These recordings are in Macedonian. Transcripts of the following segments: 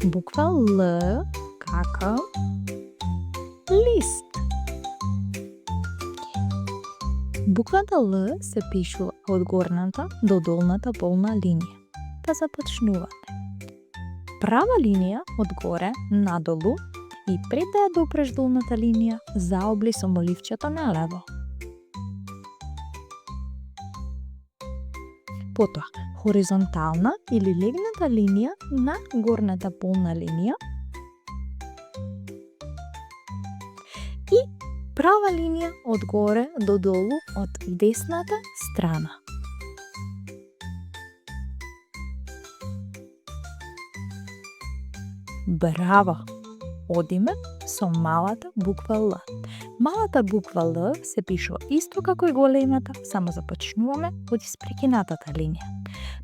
Буква Л како лист. Буквата Л се пишува од горната до долната полна линија. Да започнуваме. Права линија од горе надолу и пред да ја допреш долната линија, заобли со моливчето налево. Потоа, хоризонтална или легната линија на горната полна линија и права линија од горе до долу од десната страна. Браво! Одиме со малата буква Л. Малата буква Л се пишува исто како и големата, само започнуваме од испрекинатата линија.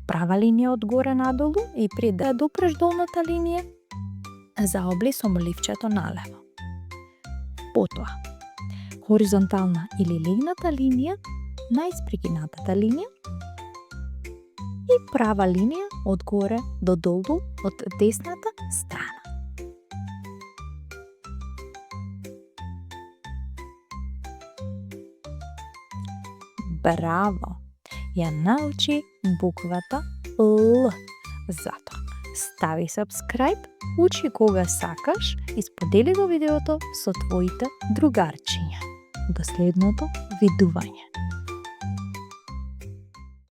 Права линија од горе надолу и пред да допреш долната линија, заобли со моливчето налево. Потоа, хоризонтална или легната линија на испрекинатата линија и права линија од горе до долу од десната страна. Браво! Ја научи буквата Л. Затоа, стави subscribe, учи кога сакаш и сподели го видеото со твоите другарчиња. До следното видување.